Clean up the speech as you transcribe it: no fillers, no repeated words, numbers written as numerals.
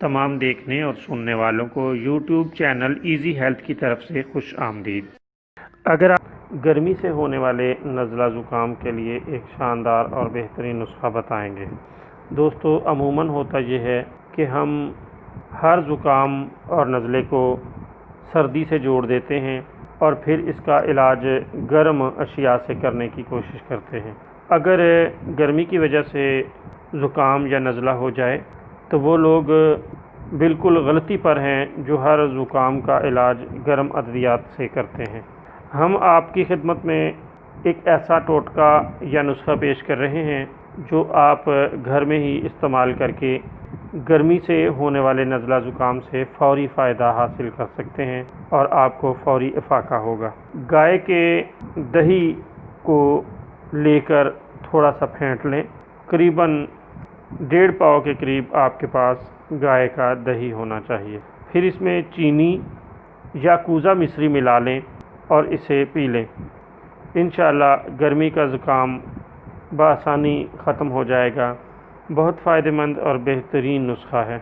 تمام دیکھنے اور سننے والوں کو یوٹیوب چینل ایزی ہیلتھ کی طرف سے خوش آمدید۔ اگر آپ گرمی سے ہونے والے نزلہ زکام کے لیے ایک شاندار اور بہترین نسخہ بتائیں گے۔ دوستو، عموماً ہوتا یہ ہے کہ ہم ہر زکام اور نزلے کو سردی سے جوڑ دیتے ہیں اور پھر اس کا علاج گرم اشیاء سے کرنے کی کوشش کرتے ہیں۔ اگر گرمی کی وجہ سے زکام یا نزلہ ہو جائے تو وہ لوگ بالکل غلطی پر ہیں جو ہر زکام کا علاج گرم ادویات سے کرتے ہیں۔ ہم آپ کی خدمت میں ایک ایسا ٹوٹکا یا نسخہ پیش کر رہے ہیں جو آپ گھر میں ہی استعمال کر کے گرمی سے ہونے والے نزلہ زکام سے فوری فائدہ حاصل کر سکتے ہیں اور آپ کو فوری افاقہ ہوگا۔ گائے کے دہی کو لے کر تھوڑا سا پھینٹ لیں، قریباً 1.5 پاؤ کے قریب آپ کے پاس گائے کا دہی ہونا چاہیے۔ پھر اس میں چینی یا کوزہ مصری ملا لیں اور اسے پی لیں۔ انشاءاللہ گرمی کا زکام بآسانی ختم ہو جائے گا۔ بہت فائدہ مند اور بہترین نسخہ ہے۔